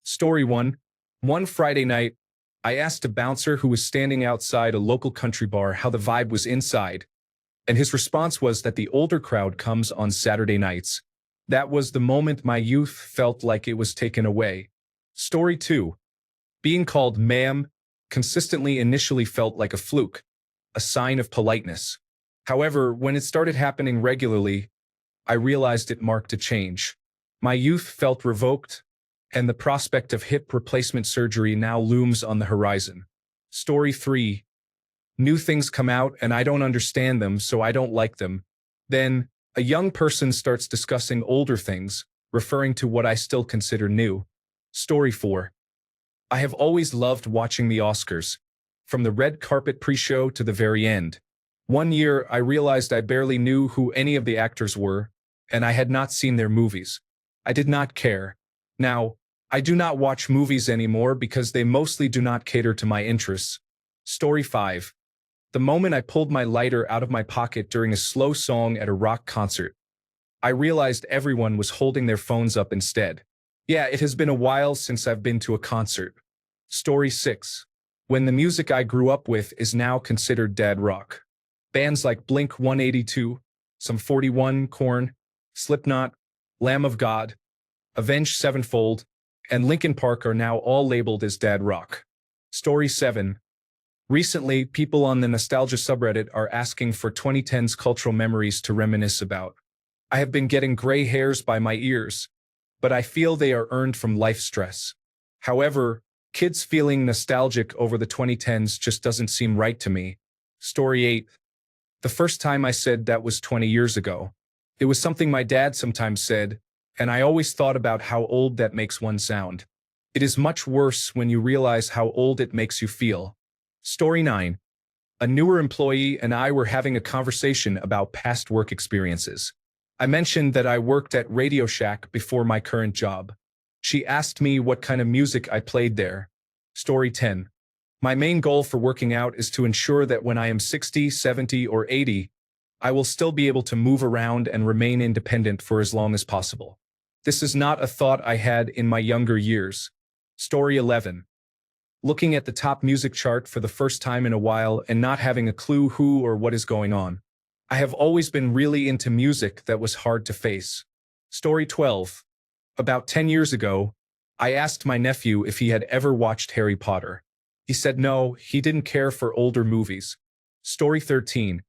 Story 1. One Friday night, I asked a bouncer who was standing outside a local country bar how the vibe was inside, and his response was that the older crowd comes on Saturday nights. That was the moment my youth felt like it was taken away. Story 2. Being called ma'am consistently initially felt like a fluke, a sign of politeness. However, when it started happening regularly, I realized it marked a change. My youth felt revoked, and the prospect of hip replacement surgery now looms on the horizon. Story 3. New things come out and I don't understand them, so I don't like them. Then, a young person starts discussing older things, referring to what I still consider new. Story 4. I have always loved watching the Oscars, from the red carpet pre-show to the very end. One year, I realized I barely knew who any of the actors were, and I had not seen their movies. I did not care. Now, I do not watch movies anymore because they mostly do not cater to my interests. Story 5. The moment I pulled my lighter out of my pocket during a slow song at a rock concert, I realized everyone was holding their phones up instead. Yeah, it has been a while since I've been to a concert. Story 6. When the music I grew up with is now considered dad rock. Bands like Blink-182, Sum 41, Korn, Slipknot, Lamb of God, Avenged Sevenfold, and Linkin Park are now all labeled as dad rock. Story 7. Recently, people on the nostalgia subreddit are asking for 2010s cultural memories to reminisce about. I have been getting gray hairs by my ears, but I feel they are earned from life stress. However, kids feeling nostalgic over the 2010s just doesn't seem right to me. Story 8. The first time I said that was 20 years ago. It was something my dad sometimes said, and I always thought about how old that makes one sound. It is much worse when you realize how old it makes you feel. Story 9. A newer employee and I were having a conversation about past work experiences. I mentioned that I worked at Radio Shack before my current job. She asked me what kind of music I played there. Story 10. My main goal for working out is to ensure that when I am 60, 70, or 80, I will still be able to move around and remain independent for as long as possible. This is not a thought I had in my younger years. Story 11. Looking at the top music chart for the first time in a while and not having a clue who or what is going on. I have always been really into music that was hard to face. Story 12. About 10 years ago, I asked my nephew if he had ever watched Harry Potter. He said no, he didn't care for older movies. Story 13.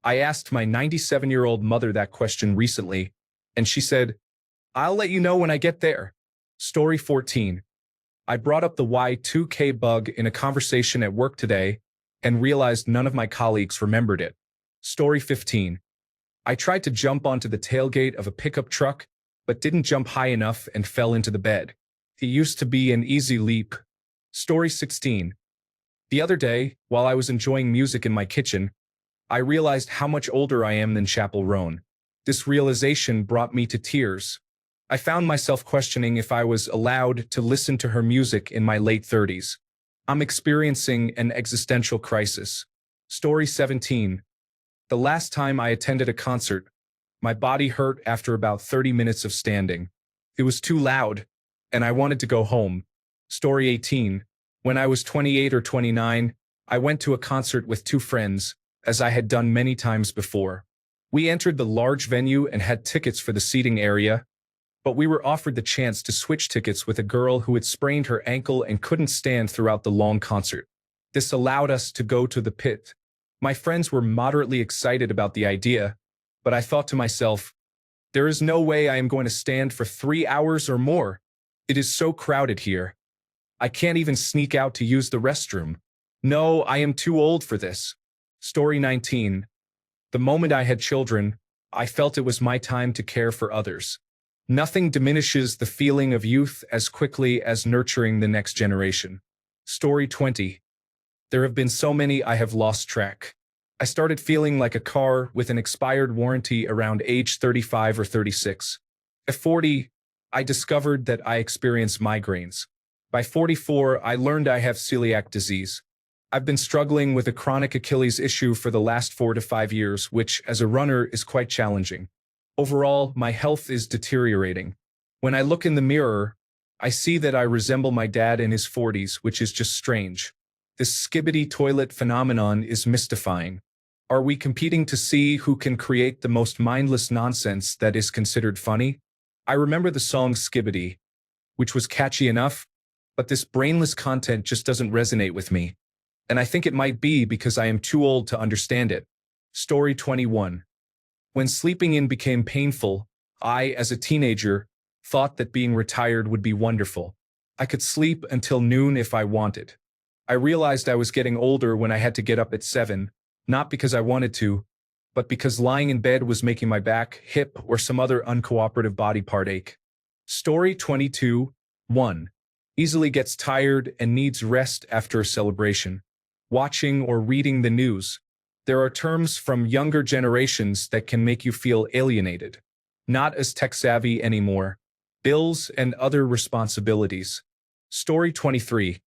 I asked my 97-year-old mother that question recently, and she said, "I'll let you know when I get there." Story 14. I brought up the Y2K bug in a conversation at work today and realized none of my colleagues remembered it. Story 15. I tried to jump onto the tailgate of a pickup truck, but didn't jump high enough and fell into the bed. It used to be an easy leap. Story 16. The other day, while I was enjoying music in my kitchen, I realized how much older I am than Chappell Roan. This realization brought me to tears. I found myself questioning if I was allowed to listen to her music in my late 30s. I'm experiencing an existential crisis. Story 17. The last time I attended a concert, my body hurt after about 30 minutes of standing. It was too loud, and I wanted to go home. Story 18. When I was 28 or 29, I went to a concert with two friends, as I had done many times before. We entered the large venue and had tickets for the seating area, but we were offered the chance to switch tickets with a girl who had sprained her ankle and couldn't stand throughout the long concert. This allowed us to go to the pit. My friends were moderately excited about the idea, but I thought to myself, there is no way I am going to stand for 3 hours or more. It is so crowded here. I can't even sneak out to use the restroom. No, I am too old for this. Story 19. The moment I had children, I felt it was my time to care for others. Nothing diminishes the feeling of youth as quickly as nurturing the next generation. Story 20. There have been so many I have lost track. I started feeling like a car with an expired warranty around age 35 or 36. At 40, I discovered that I experience migraines. By 44, I learned I have celiac disease. I've been struggling with a chronic Achilles issue for the last 4 to 5 years, which, as a runner, is quite challenging. Overall, my health is deteriorating. When I look in the mirror, I see that I resemble my dad in his 40s, which is just strange. This skibbity toilet phenomenon is mystifying. Are we competing to see who can create the most mindless nonsense that is considered funny? I remember the song Skibbity, which was catchy enough, but this brainless content just doesn't resonate with me. And I think it might be because I am too old to understand it. Story 21. When sleeping in became painful, I, as a teenager, thought that being retired would be wonderful. I could sleep until noon if I wanted. I realized I was getting older when I had to get up at 7, not because I wanted to, but because lying in bed was making my back, hip, or some other uncooperative body part ache. Story 22. 1. Easily gets tired and needs rest after a celebration. Watching or reading the news. There are terms from younger generations that can make you feel alienated. Not as tech-savvy anymore. Bills and other responsibilities. Story 23.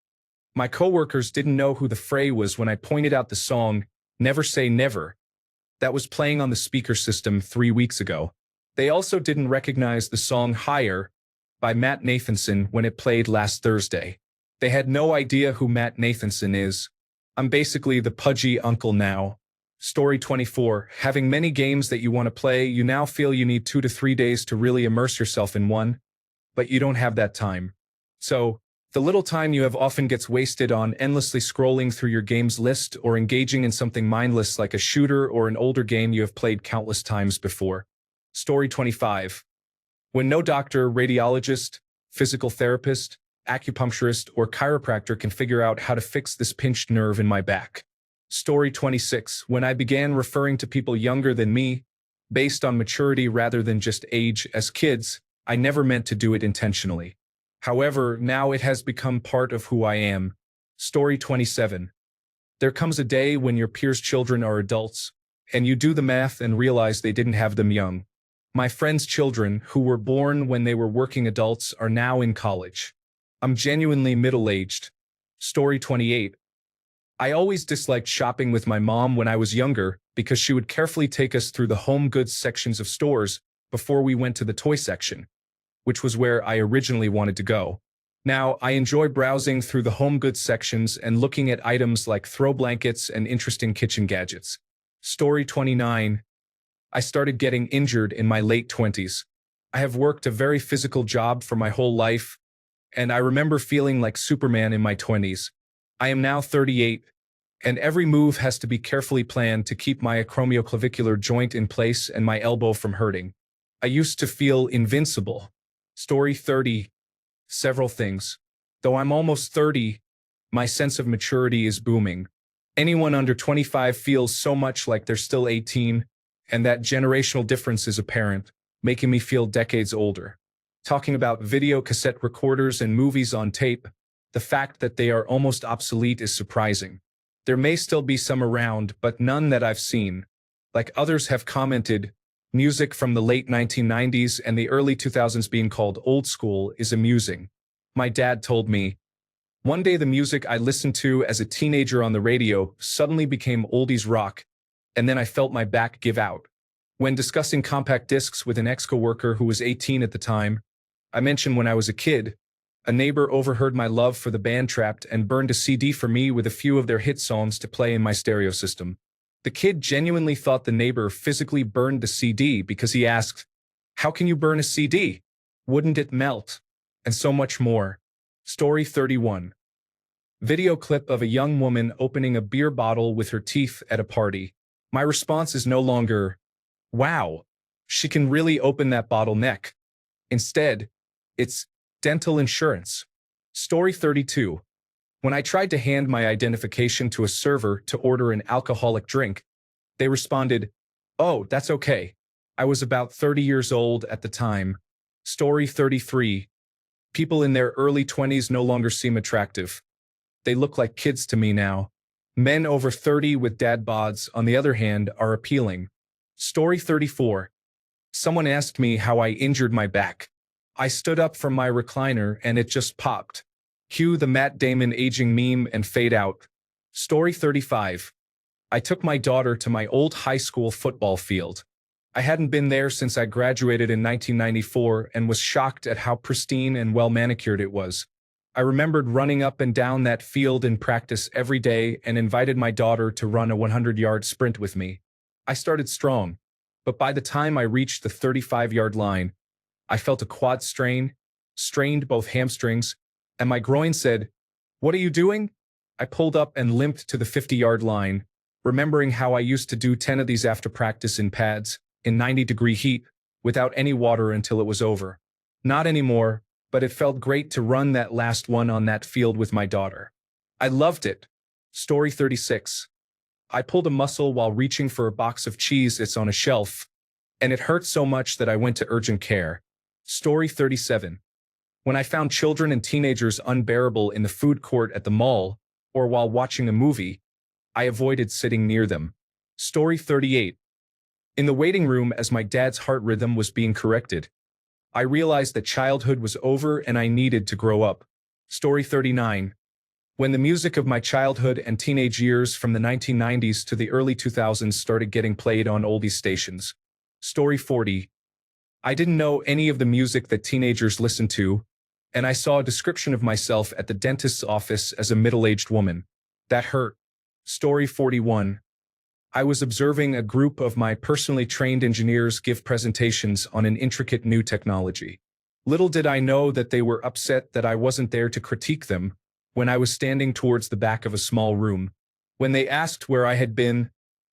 My coworkers didn't know who the Fray was when I pointed out the song, Never Say Never, that was playing on the speaker system 3 weeks ago. They also didn't recognize the song Higher by Matt Nathanson when it played last Thursday. They had no idea who Matt Nathanson is. I'm basically the pudgy uncle now. Story 24. Having many games that you want to play, you now feel you need 2 to 3 days to really immerse yourself in one, but you don't have that time. So, the little time you have often gets wasted on endlessly scrolling through your games list or engaging in something mindless like a shooter or an older game you have played countless times before. Story 25. When no doctor, radiologist, physical therapist, acupuncturist, or chiropractor can figure out how to fix this pinched nerve in my back. Story 26. When I began referring to people younger than me, based on maturity rather than just age, as kids, I never meant to do it intentionally. However, now it has become part of who I am. Story 27. There comes a day when your peers' children are adults, and you do the math and realize they didn't have them young. My friends' children, who were born when they were working adults, are now in college. I'm genuinely middle-aged. Story 28. I always disliked shopping with my mom when I was younger because she would carefully take us through the home goods sections of stores before we went to the toy section, which was where I originally wanted to go. Now, I enjoy browsing through the home goods sections and looking at items like throw blankets and interesting kitchen gadgets. Story 29. I started getting injured in my late 20s. I have worked a very physical job for my whole life, and I remember feeling like Superman in my 20s. I am now 38, and every move has to be carefully planned to keep my acromioclavicular joint in place and my elbow from hurting. I used to feel invincible. Story 30. Several things. Though I'm almost 30, my sense of maturity is booming. Anyone under 25 feels so much like they're still 18, and that generational difference is apparent, making me feel decades older. Talking about video cassette recorders and movies on tape, the fact that they are almost obsolete is surprising. There may still be some around, but none that I've seen. Like others have commented, music from the late 1990s and the early 2000s being called old school is amusing. My dad told me, one day the music I listened to as a teenager on the radio suddenly became oldies rock, and then I felt my back give out. When discussing compact discs with an ex-coworker who was 18 at the time, I mentioned when I was a kid, a neighbor overheard my love for the band Trapped and burned a CD for me with a few of their hit songs to play in my stereo system. The kid genuinely thought the neighbor physically burned the CD because he asked, "How can you burn a CD? Wouldn't it melt?" And so much more. Story 31. Video clip of a young woman opening a beer bottle with her teeth at a party. My response is no longer, "Wow, she can really open that bottle neck." Instead, it's dental insurance. Story 32. When I tried to hand my identification to a server to order an alcoholic drink, they responded, "Oh, that's okay." I was about 30 years old at the time. Story 33. People in their early 20s no longer seem attractive. They look like kids to me now. Men over 30 with dad bods, on the other hand, are appealing. Story 34. Someone asked me how I injured my back. I stood up from my recliner and it just popped. Cue the Matt Damon aging meme and fade out. Story 35. I took my daughter to my old high school football field. I hadn't been there since I graduated in 1994 and was shocked at how pristine and well-manicured it was. I remembered running up and down that field in practice every day and invited my daughter to run a 100-yard sprint with me. I started strong, but by the time I reached the 35-yard line, I felt a quad strain, strained both hamstrings, and my groin said, "What are you doing?" I pulled up and limped to the 50-yard line, remembering how I used to do 10 of these after practice in pads, in 90-degree heat, without any water until it was over. Not anymore, but it felt great to run that last one on that field with my daughter. I loved it. Story 36. I pulled a muscle while reaching for a box of cheese that's on a shelf, and it hurt so much that I went to urgent care. Story 37. When I found children and teenagers unbearable in the food court at the mall, or while watching a movie, I avoided sitting near them. Story 38. In the waiting room as my dad's heart rhythm was being corrected, I realized that childhood was over and I needed to grow up. Story 39. When the music of my childhood and teenage years from the 1990s to the early 2000s started getting played on oldies stations. Story 40. I didn't know any of the music that teenagers listened to, and I saw a description of myself at the dentist's office as a middle-aged woman. That hurt. Story 41. I was observing a group of my personally trained engineers give presentations on an intricate new technology. Little did I know that they were upset that I wasn't there to critique them when I was standing towards the back of a small room. When they asked where I had been,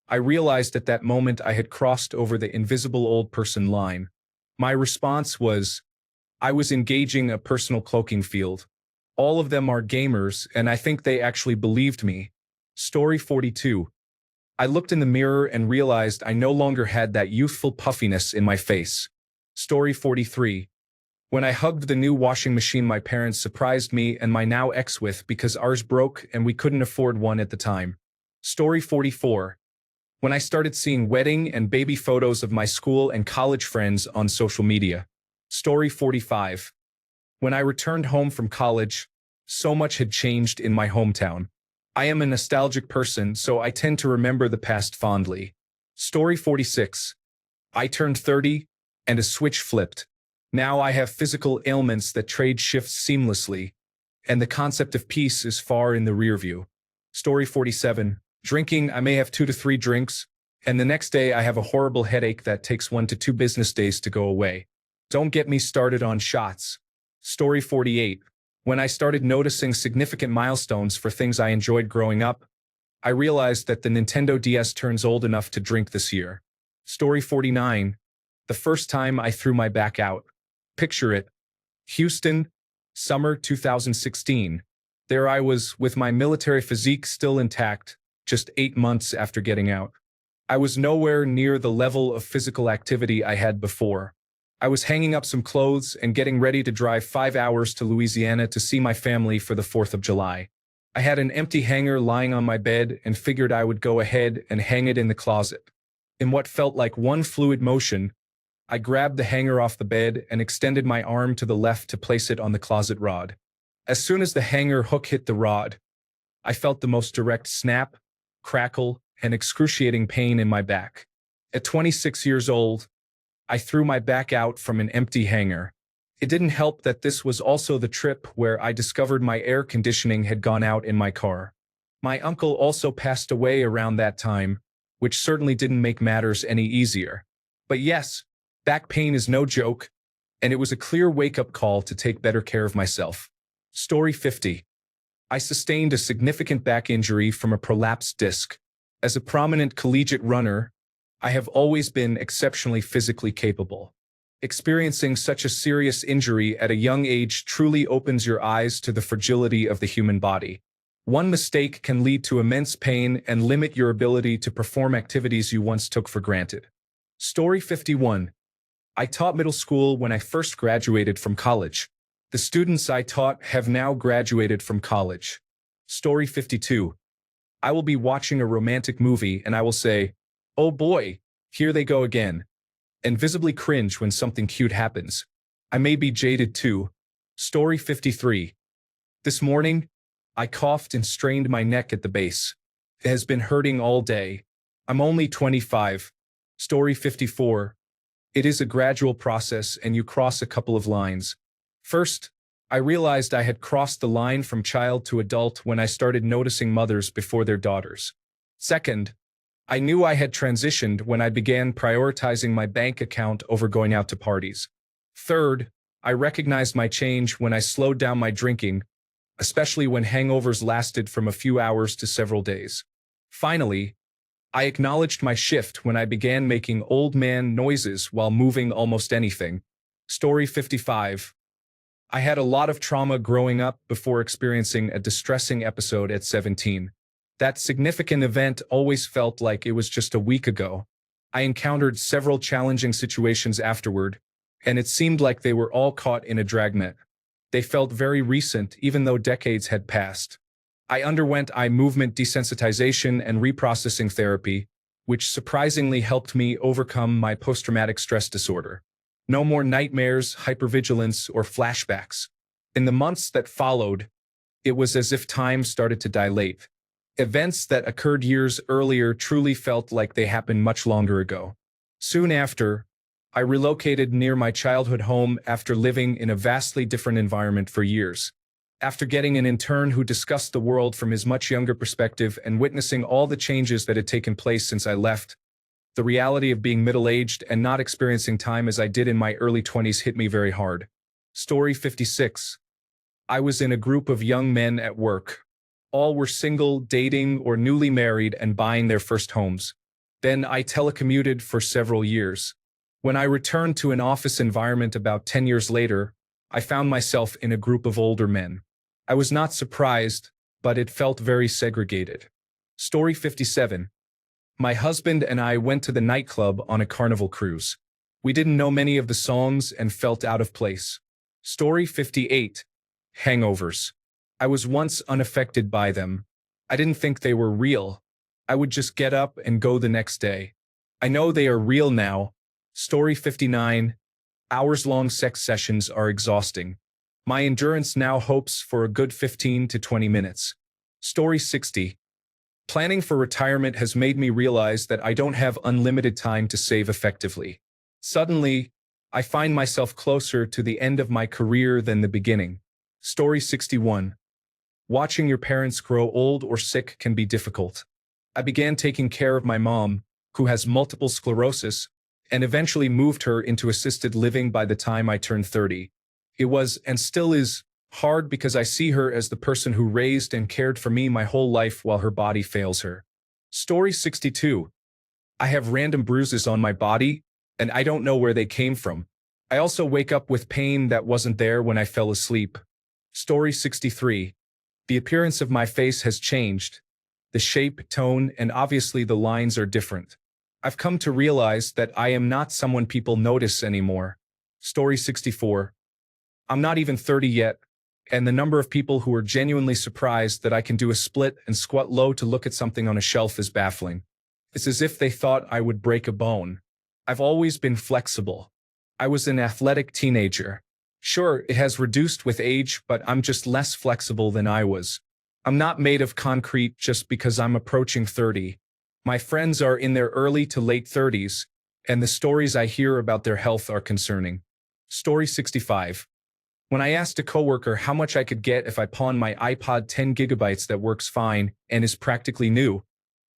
I realized at that moment I had crossed over the invisible old person line. My response was, I was engaging a personal cloaking field. All of them are gamers, and I think they actually believed me. Story 42. I looked in the mirror and realized I no longer had that youthful puffiness in my face. Story 43. When I hugged the new washing machine my parents surprised me and my now ex with because ours broke and we couldn't afford one at the time. Story 44. When I started seeing wedding and baby photos of my school and college friends on social media. Story 45. When I returned home from college, so much had changed in my hometown. I am a nostalgic person, so I tend to remember the past fondly. Story 46. I turned 30, and a switch flipped. Now I have physical ailments that trade shifts seamlessly, and the concept of peace is far in the rear view. Story 47. Drinking, I may have 2 to 3 drinks, and the next day I have a horrible headache that takes 1 to 2 business days to go away. Don't get me started on shots. Story 48. When I started noticing significant milestones for things I enjoyed growing up, I realized that the Nintendo DS turns old enough to drink this year. Story 49. The first time I threw my back out. Picture it. Houston, summer 2016. There I was, with my military physique still intact, just 8 months after getting out. I was nowhere near the level of physical activity I had before. I was hanging up some clothes and getting ready to drive 5 hours to Louisiana to see my family for the 4th of July. I had an empty hanger lying on my bed and figured I would go ahead and hang it in the closet. In what felt like one fluid motion, I grabbed the hanger off the bed and extended my arm to the left to place it on the closet rod. As soon as the hanger hook hit the rod, I felt the most direct snap, crackle, and excruciating pain in my back. At 26 years old, I threw my back out from an empty hanger. It didn't help that this was also the trip where I discovered my air conditioning had gone out in my car. My uncle also passed away around that time, which certainly didn't make matters any easier. But yes, back pain is no joke, and it was a clear wake-up call to take better care of myself. Story 50. I sustained a significant back injury from a prolapsed disc. As a prominent collegiate runner, I have always been exceptionally physically capable. Experiencing such a serious injury at a young age truly opens your eyes to the fragility of the human body. One mistake can lead to immense pain and limit your ability to perform activities you once took for granted. Story 51. I taught middle school when I first graduated from college. The students I taught have now graduated from college. Story 52. I will be watching a romantic movie and I will say, "Oh boy, here they go again," and visibly cringe when something cute happens. I may be jaded too. Story 53. This morning, I coughed and strained my neck at the base. It has been hurting all day. I'm only 25. Story 54. It is a gradual process and you cross a couple of lines. First, I realized I had crossed the line from child to adult when I started noticing mothers before their daughters. Second, I knew I had transitioned when I began prioritizing my bank account over going out to parties. Third, I recognized my change when I slowed down my drinking, especially when hangovers lasted from a few hours to several days. Finally, I acknowledged my shift when I began making old man noises while moving almost anything. Story 55. I had a lot of trauma growing up before experiencing a distressing episode at 17. That significant event always felt like it was just a week ago. I encountered several challenging situations afterward, and it seemed like they were all caught in a dragnet. They felt very recent, even though decades had passed. I underwent eye movement desensitization and reprocessing therapy, which surprisingly helped me overcome my post-traumatic stress disorder. No more nightmares, hypervigilance, or flashbacks. In the months that followed, it was as if time started to dilate. Events that occurred years earlier truly felt like they happened much longer ago. Soon after, I relocated near my childhood home after living in a vastly different environment for years. After getting an intern who discussed the world from his much younger perspective and witnessing all the changes that had taken place since I left, the reality of being middle-aged and not experiencing time as I did in my early 20s hit me very hard. Story 56. I was in a group of young men at work. All were single, dating, or newly married and buying their first homes. Then I telecommuted for several years. When I returned to an office environment about 10 years later, I found myself in a group of older men. I was not surprised, but it felt very segregated. Story 57. My husband and I went to the nightclub on a Carnival cruise. We didn't know many of the songs and felt out of place. Story 58. Hangovers. I was once unaffected by them. I didn't think they were real. I would just get up and go the next day. I know they are real now. Story 59. Hours-long sex sessions are exhausting. My endurance now hopes for a good 15 to 20 minutes. Story 60. Planning for retirement has made me realize that I don't have unlimited time to save effectively. Suddenly, I find myself closer to the end of my career than the beginning. Story 61. Watching your parents grow old or sick can be difficult. I began taking care of my mom, who has multiple sclerosis, and eventually moved her into assisted living by the time I turned 30. It was, and still is, hard because I see her as the person who raised and cared for me my whole life while her body fails her. Story 62. I have random bruises on my body, and I don't know where they came from. I also wake up with pain that wasn't there when I fell asleep. Story 63. The appearance of my face has changed. The shape, tone, and obviously the lines are different. I've come to realize that I am not someone people notice anymore. Story 64. I'm not even 30 yet, and the number of people who are genuinely surprised that I can do a split and squat low to look at something on a shelf is baffling. It's as if they thought I would break a bone. I've always been flexible. I was an athletic teenager. Sure, it has reduced with age, but I'm just less flexible than I was. I'm not made of concrete just because I'm approaching 30. My friends are in their early to late 30s, and the stories I hear about their health are concerning. Story 65. When I asked a coworker how much I could get if I pawned my iPod 10 gigabytes that works fine and is practically new,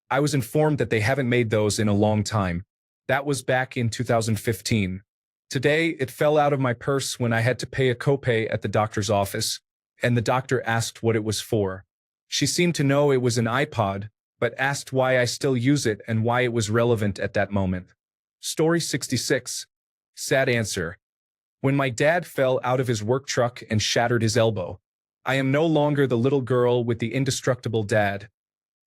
I was informed that they haven't made those in a long time. That was back in 2015. Today, it fell out of my purse when I had to pay a copay at the doctor's office, and the doctor asked what it was for. She seemed to know it was an iPod, but asked why I still use it and why it was relevant at that moment. Story 66. Sad answer. When my dad fell out of his work truck and shattered his elbow, I am no longer the little girl with the indestructible dad,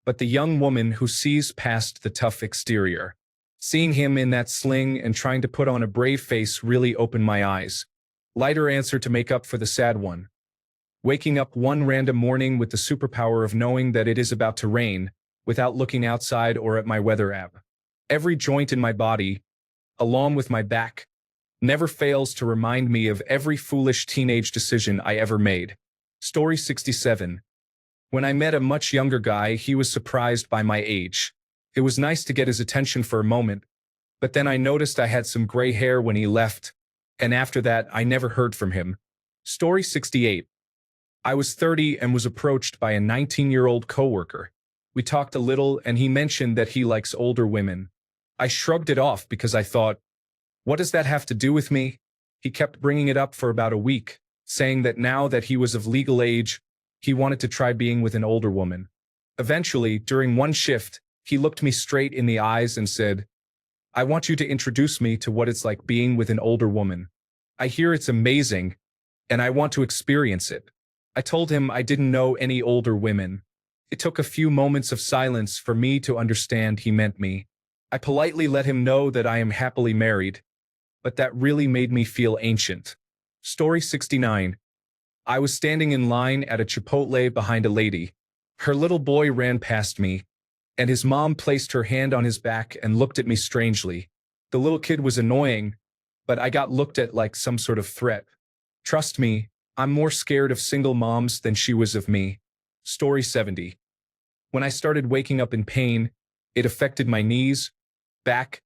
but the young woman who sees past the tough exterior. Seeing him in that sling and trying to put on a brave face really opened my eyes. Lighter answer to make up for the sad one. Waking up one random morning with the superpower of knowing that it is about to rain, without looking outside or at my weather app. Every joint in my body, along with my back, never fails to remind me of every foolish teenage decision I ever made. Story 67. When I met a much younger guy, he was surprised by my age. It was nice to get his attention for a moment, But then I noticed I had some gray hair when he left, and after that, I never heard from him. Story 68. I was 30 and was approached by a 19-year-old coworker. We talked a little and he mentioned that he likes older women. I shrugged it off because I thought, what does that have to do with me? He kept bringing it up for about a week, saying that now that he was of legal age, he wanted to try being with an older woman. Eventually, during one shift, he looked me straight in the eyes and said, I want you to introduce me to what it's like being with an older woman. I hear it's amazing, and I want to experience it. I told him I didn't know any older women. It took a few moments of silence for me to understand he meant me. I politely let him know that I am happily married, but that really made me feel ancient. Story 69. I was standing in line at a Chipotle behind a lady. Her little boy ran past me, and his mom placed her hand on his back and looked at me strangely. The little kid was annoying, but I got looked at like some sort of threat. Trust me, I'm more scared of single moms than she was of me. Story 70. When I started waking up in pain, it affected my knees, back,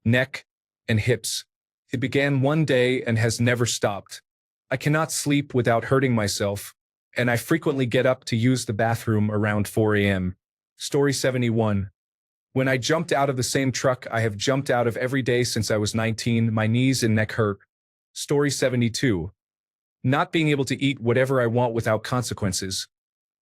neck, and hips. It began one day and has never stopped. I cannot sleep without hurting myself, and I frequently get up to use the bathroom around 4 a.m. Story 71. When I jumped out of the same truck I have jumped out of every day since I was 19, my knees and neck hurt. Story 72. Not being able to eat whatever I want without consequences,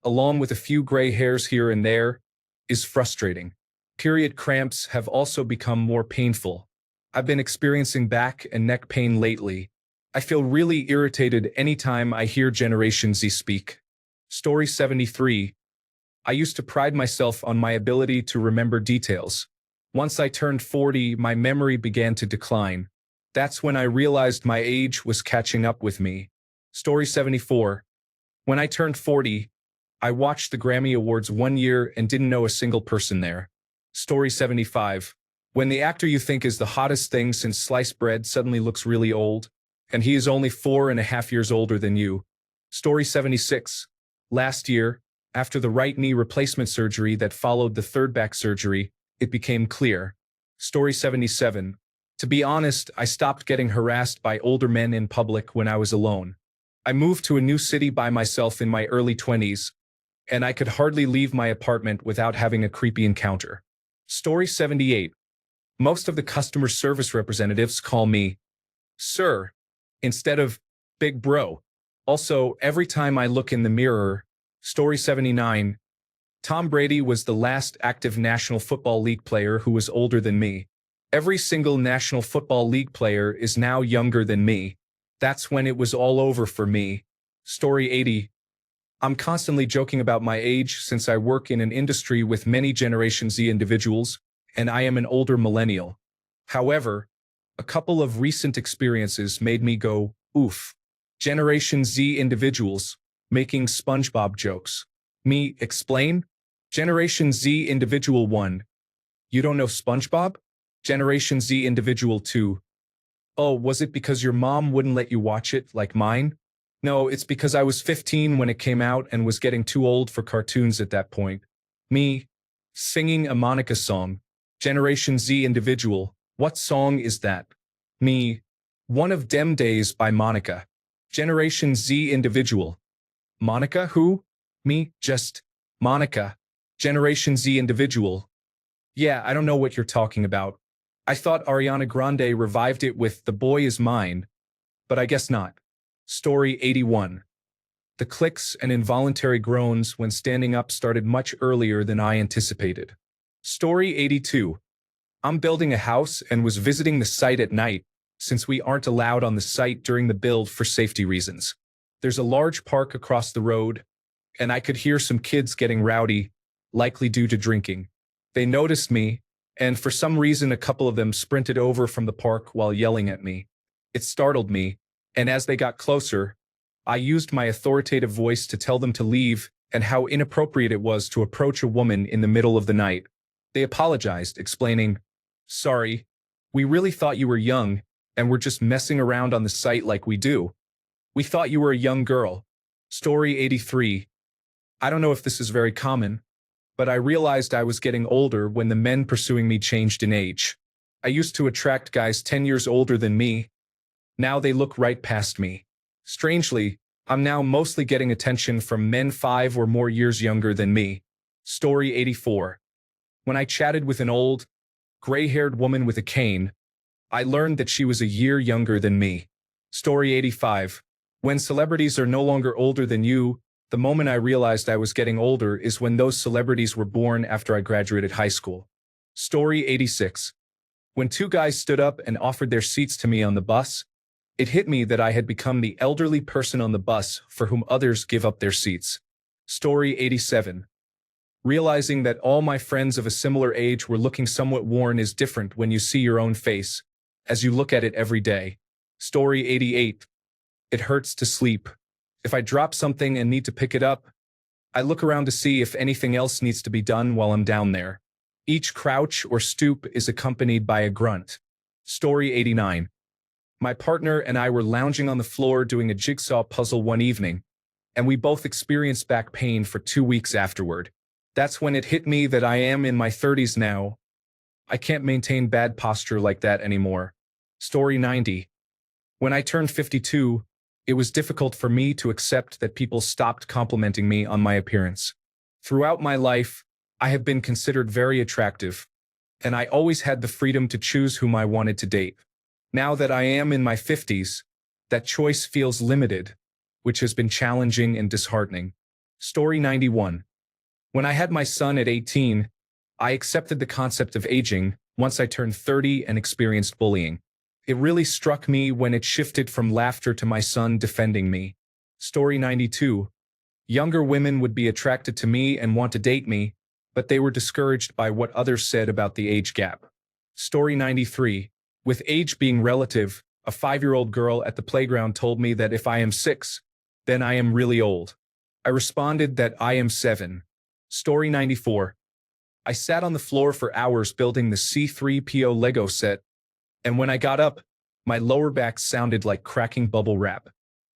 along with a few gray hairs here and there, is frustrating. Period cramps have also become more painful. I've been experiencing back and neck pain lately. I feel really irritated anytime I hear Generation Z speak. Story 73. I used to pride myself on my ability to remember details. Once I turned 40, my memory began to decline. That's when I realized my age was catching up with me. Story 74. When I turned 40, I watched the Grammy Awards one year and didn't know a single person there. Story 75. When the actor you think is the hottest thing since sliced bread suddenly looks really old, and he is only 4.5 years older than you. Story 76. Last year, after the right knee replacement surgery that followed the third back surgery, it became clear. Story 77. To be honest, I stopped getting harassed by older men in public when I was alone. I moved to a new city by myself in my early 20s, and I could hardly leave my apartment without having a creepy encounter. Story 78. Most of the customer service representatives call me Sir instead of Big Bro. Also, every time I look in the mirror. Story 79. Tom Brady was the last active National Football League player who was older than me. Every single National Football League player is now younger than me. That's when it was all over for me. Story 80. I'm constantly joking about my age since I work in an industry with many Generation Z individuals, and I am an older millennial. However, a couple of recent experiences made me go, oof. Generation Z individuals making SpongeBob jokes. Me, explain? Generation Z individual 1. You don't know SpongeBob? Generation Z individual 2. Oh, was it because your mom wouldn't let you watch it, like mine? No, it's because I was 15 when it came out and was getting too old for cartoons at that point. Me, singing a Monica song. Generation Z individual, what song is that? Me, One of Dem Days by Monica. Generation Z individual. Monica who? Me, just Monica. Generation Z individual. Yeah, I don't know what you're talking about. I thought Ariana Grande revived it with The Boy Is Mine, but I guess not. Story 81. The clicks and involuntary groans when standing up started much earlier than I anticipated. Story 82. I'm building a house and was visiting the site at night, since we aren't allowed on the site during the build for safety reasons. There's a large park across the road, and I could hear some kids getting rowdy, likely due to drinking. They noticed me, and for some reason a couple of them sprinted over from the park while yelling at me. It startled me, and as they got closer, I used my authoritative voice to tell them to leave and how inappropriate it was to approach a woman in the middle of the night. They apologized, explaining, "Sorry, we really thought you were young, and we're just messing around on the site like we do. We thought you were a young girl." Story 83. I don't know if this is very common, but I realized I was getting older when the men pursuing me changed in age. I used to attract guys 10 years older than me. Now they look right past me. Strangely, I'm now mostly getting attention from men 5 or more years younger than me. Story 84. When I chatted with an old, gray-haired woman with a cane, I learned that she was a year younger than me. Story 85. When celebrities are no longer older than you, the moment I realized I was getting older is when those celebrities were born after I graduated high school. Story 86. When two guys stood up and offered their seats to me on the bus, it hit me that I had become the elderly person on the bus for whom others give up their seats. Story 87. Realizing that all my friends of a similar age were looking somewhat worn is different when you see your own face, as you look at it every day. Story 88. It hurts to sleep. If I drop something and need to pick it up, I look around to see if anything else needs to be done while I'm down there. Each crouch or stoop is accompanied by a grunt. Story 89. My partner and I were lounging on the floor doing a jigsaw puzzle one evening, and we both experienced back pain for 2 weeks afterward. That's when it hit me that I am in my 30s now. I can't maintain bad posture like that anymore. Story 90. When I turned 52, it was difficult for me to accept that people stopped complimenting me on my appearance. Throughout my life, I have been considered very attractive, and I always had the freedom to choose whom I wanted to date. Now that I am in my 50s, that choice feels limited, which has been challenging and disheartening. Story 91. When I had my son at 18, I accepted the concept of aging once I turned 30 and experienced bullying. It really struck me when it shifted from laughter to my son defending me. Story 92. Younger women would be attracted to me and want to date me, but they were discouraged by what others said about the age gap. Story 93. With age being relative, a 5-year-old girl at the playground told me that if I am 6, then I am really old. I responded that I am 7. Story 94. I sat on the floor for hours building the C3PO Lego set, and when I got up, my lower back sounded like cracking bubble wrap.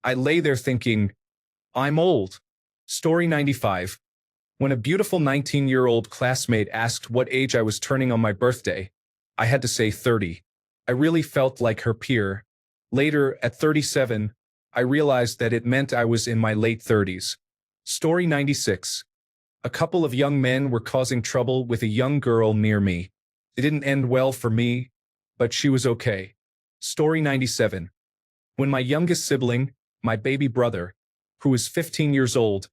I lay there thinking, I'm old. Story 95. When a beautiful 19-year-old classmate asked what age I was turning on my birthday, I had to say 30. I really felt like her peer. Later, at 37, I realized that it meant I was in my late 30s. Story 96. A couple of young men were causing trouble with a young girl near me. It didn't end well for me, but she was okay. Story 97. When my youngest sibling, my baby brother, who is 15 years old,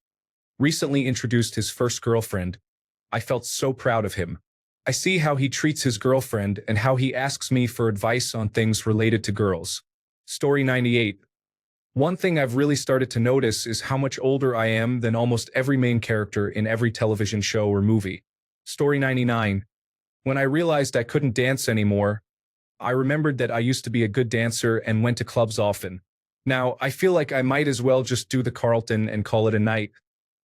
recently introduced his first girlfriend, I felt so proud of him. I see how he treats his girlfriend and how he asks me for advice on things related to girls. Story 98. One thing I've really started to notice is how much older I am than almost every main character in every television show or movie. Story 99. When I realized I couldn't dance anymore, I remembered that I used to be a good dancer and went to clubs often. Now, I feel like I might as well just do the Carlton and call it a night.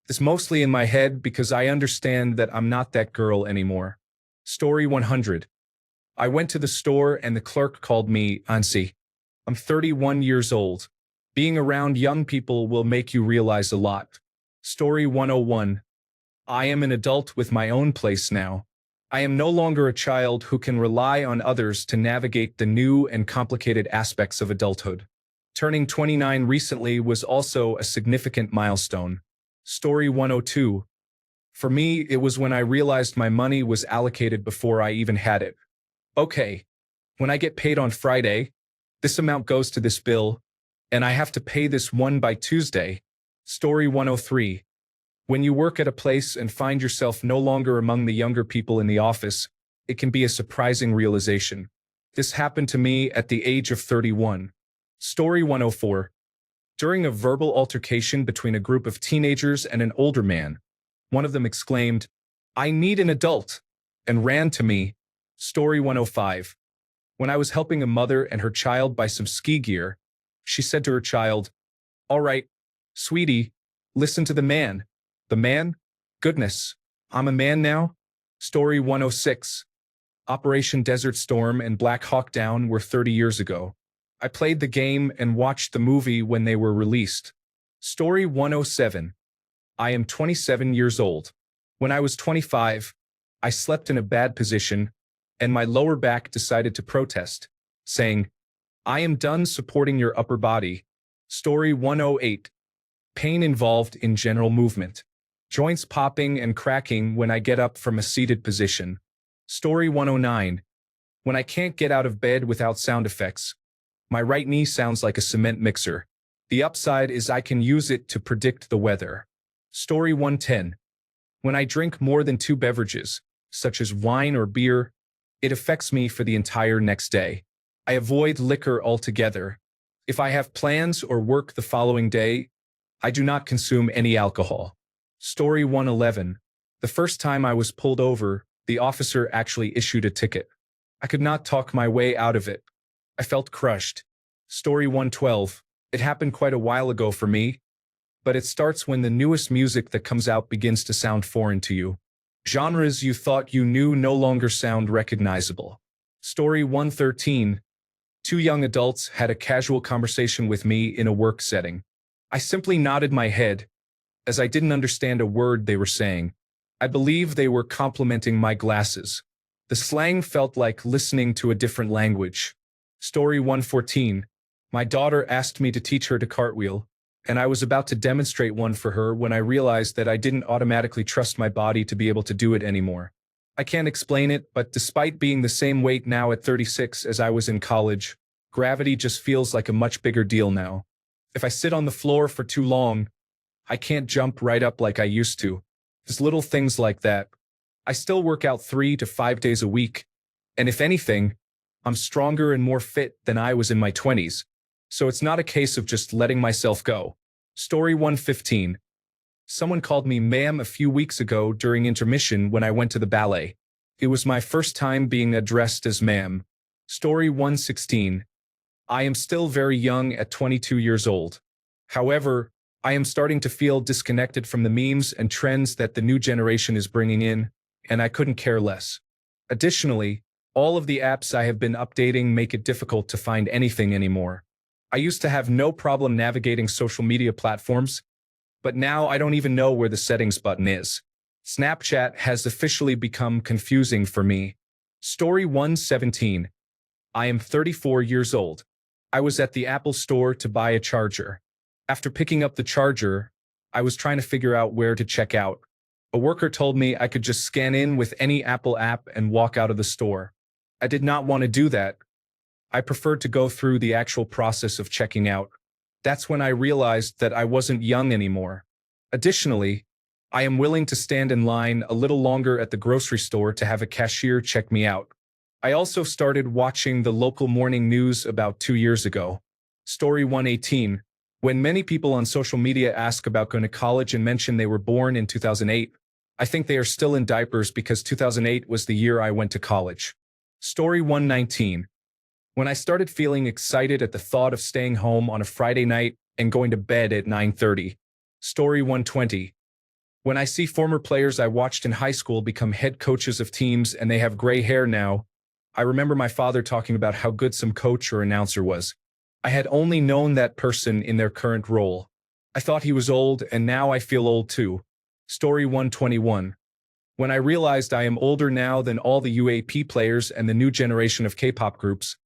It's mostly in my head because I understand that I'm not that girl anymore. Story 100. I went to the store and the clerk called me Auntie. I'm 31 years old. Being around young people will make you realize a lot. Story 101. I am an adult with my own place now. I am no longer a child who can rely on others to navigate the new and complicated aspects of adulthood. Turning 29 recently was also a significant milestone. Story 102. For me, it was when I realized my money was allocated before I even had it. Okay, when I get paid on Friday, this amount goes to this bill, and I have to pay this one by Tuesday. Story 103. When you work at a place and find yourself no longer among the younger people in the office, it can be a surprising realization. This happened to me at the age of 31. Story 104. During a verbal altercation between a group of teenagers and an older man, one of them exclaimed, "I need an adult," and ran to me. Story 105. When I was helping a mother and her child buy some ski gear, she said to her child, "All right, sweetie, listen to the man." The man? Goodness, I'm a man now? Story 106. Operation Desert Storm and Black Hawk Down were 30 years ago. I played the game and watched the movie when they were released. Story 107. I am 27 years old. When I was 25, I slept in a bad position, and my lower back decided to protest, saying, "I am done supporting your upper body." Story 108. Pain involved in general movement. Joints popping and cracking when I get up from a seated position. Story 109. When I can't get out of bed without sound effects. My right knee sounds like a cement mixer. The upside is I can use it to predict the weather. Story 110. When I drink more than 2 beverages, such as wine or beer, it affects me for the entire next day. I avoid liquor altogether. If I have plans or work the following day, I do not consume any alcohol. Story 111. The first time I was pulled over, the officer actually issued a ticket. I could not talk my way out of it. I felt crushed. Story 112. It happened quite a while ago for me, but it starts when the newest music that comes out begins to sound foreign to you. Genres you thought you knew no longer sound recognizable. Story 113. 2 young adults had a casual conversation with me in a work setting. I simply nodded my head, as I didn't understand a word they were saying. I believe they were complimenting my glasses. The slang felt like listening to a different language. Story 114. My daughter asked me to teach her to cartwheel, and I was about to demonstrate one for her when I realized that I didn't automatically trust my body to be able to do it anymore. I can't explain it, but despite being the same weight now at 36 as I was in college, gravity just feels like a much bigger deal now. If I sit on the floor for too long, I can't jump right up like I used to. Just little things like that. I still work out 3 to 5 days a week, and if anything, I'm stronger and more fit than I was in my 20s. So it's not a case of just letting myself go. Story 115. Someone called me ma'am a few weeks ago during intermission when I went to the ballet. It was my first time being addressed as ma'am. Story 116. I am still very young at 22 years old. However, I am starting to feel disconnected from the memes and trends that the new generation is bringing in, and I couldn't care less. Additionally, all of the apps I have been updating make it difficult to find anything anymore. I used to have no problem navigating social media platforms, but now I don't even know where the settings button is. Snapchat has officially become confusing for me. Story 117. I am 34 years old. I was at the Apple store to buy a charger. After picking up the charger, I was trying to figure out where to check out. A worker told me I could just scan in with any Apple app and walk out of the store. I did not want to do that. I preferred to go through the actual process of checking out. That's when I realized that I wasn't young anymore. Additionally, I am willing to stand in line a little longer at the grocery store to have a cashier check me out. I also started watching the local morning news about 2 years ago. Story 118. When many people on social media ask about going to college and mention they were born in 2008, I think they are still in diapers because 2008 was the year I went to college. Story 119. When I started feeling excited at the thought of staying home on a Friday night and going to bed at 9:30. Story 120. When I see former players I watched in high school become head coaches of teams and they have gray hair now, I remember my father talking about how good some coach or announcer was. I had only known that person in their current role. I thought he was old, and now I feel old too. Story 121. When I realized I am older now than all the UAP players and the new generation of K-pop groups,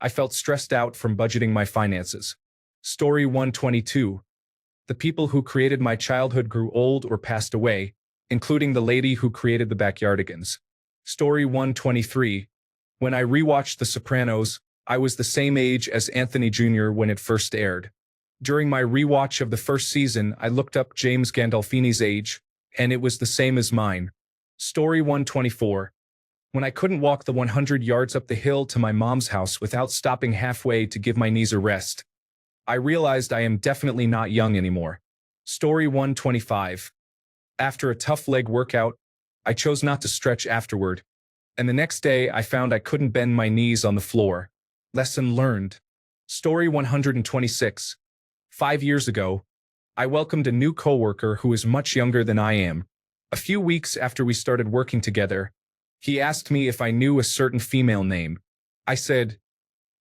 I felt stressed out from budgeting my finances. Story 122. The people who created my childhood grew old or passed away, including the lady who created the Backyardigans. Story 123. When I rewatched The Sopranos, I was the same age as Anthony Jr. when it first aired. During my rewatch of the first season, I looked up James Gandolfini's age, and it was the same as mine. Story 124. When I couldn't walk the 100 yards up the hill to my mom's house without stopping halfway to give my knees a rest, I realized I am definitely not young anymore. Story 125. After a tough leg workout, I chose not to stretch afterward, and the next day I found I couldn't bend my knees on the floor. Lesson learned. Story 126. 5 years ago, I welcomed a new coworker who is much younger than I am. A few weeks after we started working together, he asked me if I knew a certain female name. I said,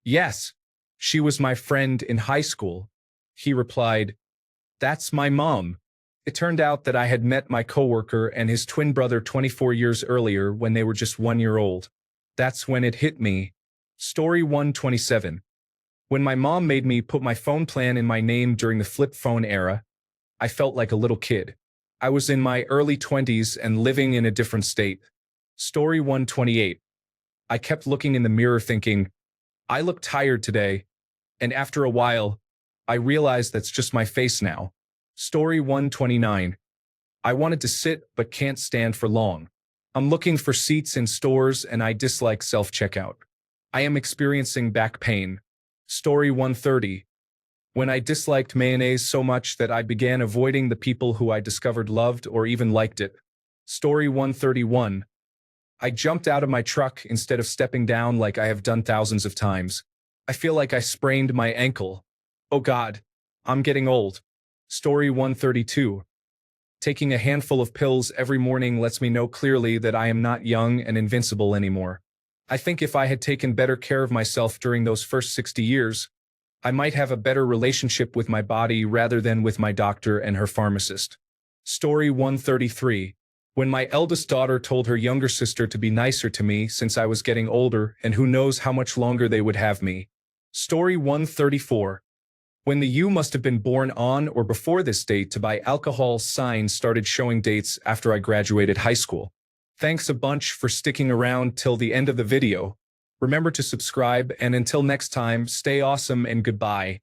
yes, she was my friend in high school. He replied, that's my mom. It turned out that I had met my coworker and his twin brother 24 years earlier when they were just 1 year old. That's when it hit me. Story 127. When my mom made me put my phone plan in my name during the flip phone era, I felt like a little kid. I was in my early 20s and living in a different state. Story 128. I kept looking in the mirror thinking, I look tired today, and after a while, I realized that's just my face now. Story 129. I wanted to sit but can't stand for long. I'm looking for seats in stores and I dislike self-checkout. I am experiencing back pain. Story 130. When I disliked mayonnaise so much that I began avoiding the people who I discovered loved or even liked it. Story 131. I jumped out of my truck instead of stepping down like I have done thousands of times. I feel like I sprained my ankle. Oh God, I'm getting old. Story 132. Taking a handful of pills every morning lets me know clearly that I am not young and invincible anymore. I think if I had taken better care of myself during those first 60 years, I might have a better relationship with my body rather than with my doctor and her pharmacist. Story 133. When my eldest daughter told her younger sister to be nicer to me since I was getting older and who knows how much longer they would have me. Story 134. When the "you must have been born on or before this date to buy alcohol" signs started showing dates after I graduated high school. Thanks a bunch for sticking around till the end of the video. Remember to subscribe, and until next time, stay awesome and goodbye.